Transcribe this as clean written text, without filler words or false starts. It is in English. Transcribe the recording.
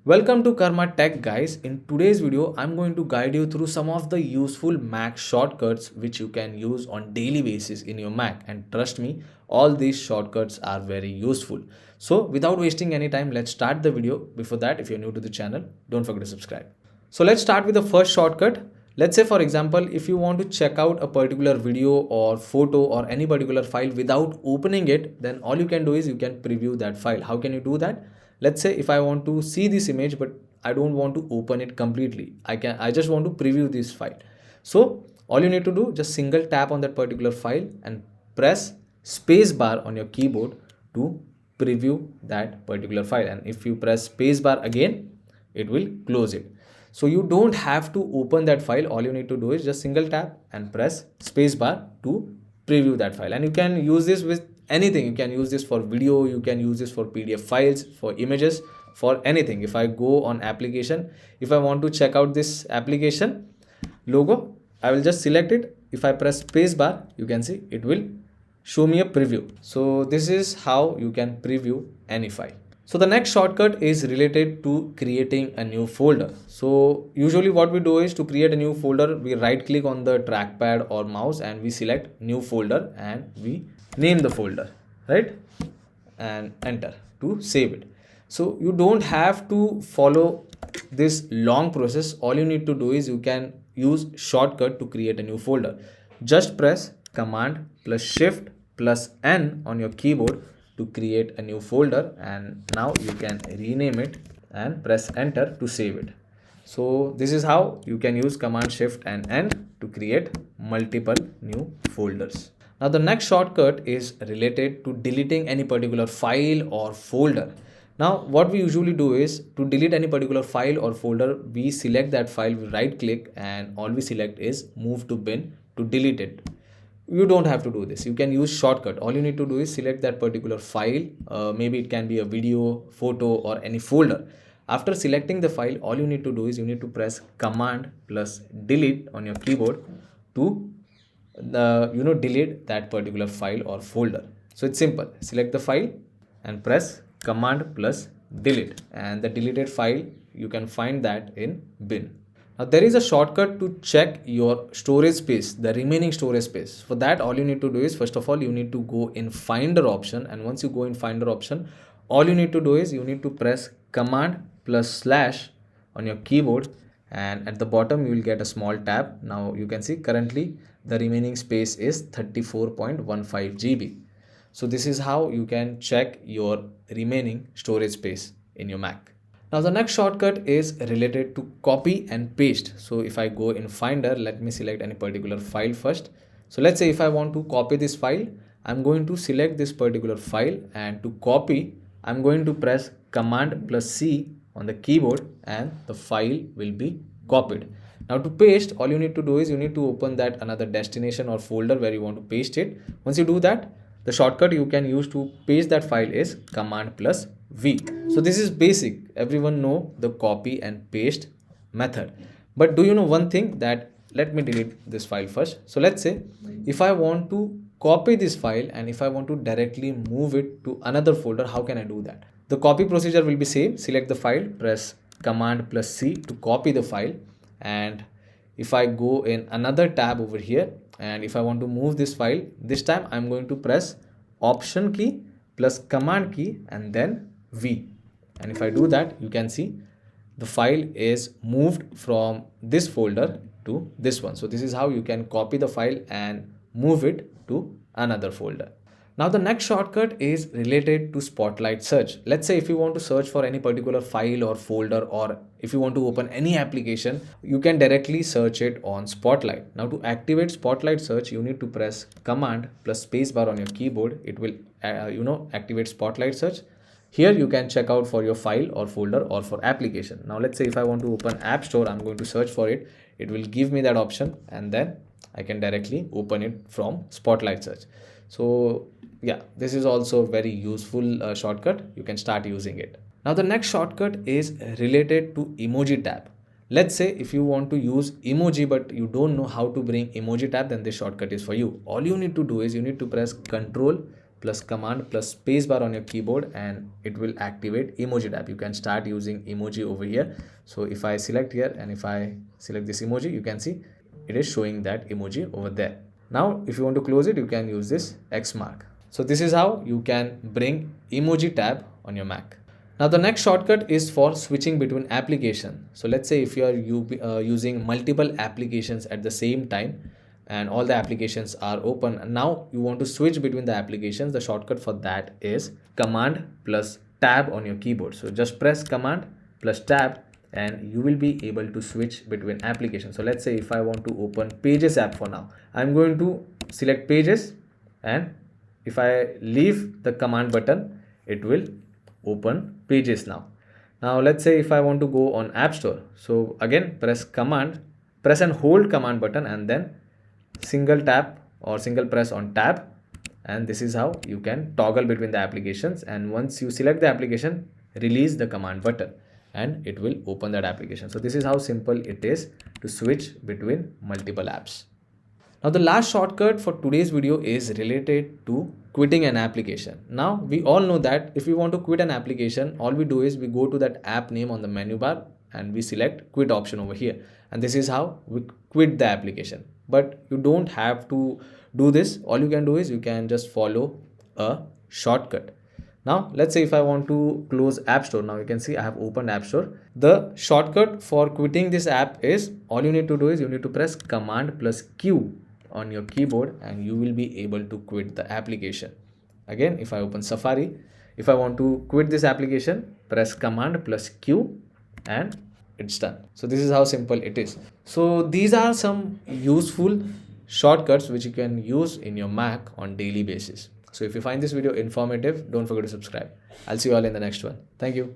Welcome to karmatech, guys. In today's video, I'm going to guide you through some of the useful Mac shortcuts which you can use on daily basis in your Mac. And trust me, all these shortcuts are very useful. So without wasting any time, let's start the video. Before that, if you're new to the channel, don't forget to subscribe. So let's start with the first shortcut. Let's say, for example, if you want to check out a particular video or photo or any particular file without opening it, then all you can do is you can preview that file. How can you do that? Let's say if I want to see this image, but I don't want to open it completely. I just want to preview this file. So all you need to do, just single tap on that particular file and press space bar on your keyboard to preview that particular file. And if you press space bar again, it will close it. So you don't have to open that file. All you need to do is just single tap and press space bar to preview that file. And you can use this with anything. You can use this for video, you can use this for PDF files, for images, for anything. If I go on application, if I want to check out this application logo, I will just select it. If I press space bar, you can see it will show me a preview. So this is how you can preview any file. So the next shortcut is related to creating a new folder. So usually what we do is to create a new folder, we right click on the trackpad or mouse and we select new folder and we name the folder, right? And enter to save it. So you don't have to follow this long process. All you need to do is you can use shortcut to create a new folder. Just press command plus shift plus N on your keyboard to create a new folder, and now you can rename it and press enter to save it. So this is how you can use command shift and N to create multiple new folders. Now the next shortcut is related to deleting any particular file or folder. Now what we usually do is to delete any particular file or folder, we select that file, we right click and all we select is move to bin to delete it. You don't have to do this. You can use shortcut. All you need to do is select that particular file. Maybe it can be a video, photo or any folder. After selecting the file, all you need to do is you need to press command plus delete on your keyboard to delete that particular file or folder. So it's simple. Select the file and press command plus delete, and the deleted file you can find that in bin. Now there is a shortcut to check your storage space, the remaining storage space. For that, all you need to do is, first of all, you need to go in Finder option, and once you go in Finder option, all you need to do is you need to press command plus slash on your keyboard, and at the bottom you will get a small tab. Now you can see currently the remaining space is 34.15 GB. So this is how you can check your remaining storage space in your Mac. Now the next shortcut is related to copy and paste. So if I go in Finder, let me select any particular file first. So let's say if I want to copy this file, I'm going to select this particular file, and to copy, I'm going to press command plus C on the keyboard and the file will be copied. Now to paste, all you need to do is you need to open that another destination or folder where you want to paste it. Once you do that, the shortcut you can use to paste that file is command plus V. So this is basic. Everyone know the copy and paste method. But do you know one thing? That let me delete this file first. So let's say if I want to copy this file and if I want to directly move it to another folder, how can I do that? The copy procedure will be same. Select the file, press command plus C to copy the file, and if I go in another tab over here and if I want to move this file, this time I'm going to press option key plus command key and then V, and if I do that, you can see the file is moved from this folder to this one. So this is how you can copy the file and move it to another folder. Now the next shortcut is related to Spotlight search. Let's say if you want to search for any particular file or folder, or if you want to open any application, you can directly search it on Spotlight. Now to activate Spotlight search, you need to press command plus spacebar on your keyboard. It will activate Spotlight search. Here you can check out for your file or folder or for application. Now let's say if I want to open App Store, I'm going to search for it. It will give me that option and then I can directly open it from Spotlight search. So yeah, this is also very useful shortcut. You can start using it. Now the next shortcut is related to Emoji Tab. Let's say if you want to use emoji but you don't know how to bring Emoji Tab, then this shortcut is for you. All you need to do is you need to press Ctrl plus command plus space bar on your keyboard, and it will activate Emoji Tab. You can start using emoji over here. So if I select here and if I select this emoji, you can see it is showing that emoji over there. Now if you want to close it, you can use this X mark. So this is how you can bring Emoji Tab on your Mac. Now the next shortcut is for switching between application. So let's say if you are using multiple applications at the same time and all the applications are open, and now you want to switch between the applications, the shortcut for that is command plus tab on your keyboard. So just press command plus tab and you will be able to switch between applications. So let's say if I want to open Pages app for now, I'm going to select Pages, and if I leave the command button, it will open Pages now. Now let's say if I want to go on App Store, so again press and hold command button and then single tap or single press on tab, and this is how you can toggle between the applications. And once you select the application, release the command button and it will open that application. So this is how simple it is to switch between multiple apps. Now the last shortcut for today's video is related to quitting an application. Now we all know that if we want to quit an application, all we do is we go to that app name on the menu bar and we select quit option over here, and this is how we quit the application. But you don't have to do this. All you can do is you can just follow a shortcut. Now let's say if I want to close App Store, now you can see I have opened App Store. The shortcut for quitting this app is, all you need to do is you need to press command plus Q on your keyboard and you will be able to quit the application. Again, if I open Safari, if I want to quit this application, press command plus Q and it's done. So this is how simple it is. So these are some useful shortcuts which you can use in your Mac on daily basis. So if you find this video informative, don't forget to subscribe. I'll see you all in the next one. Thank you.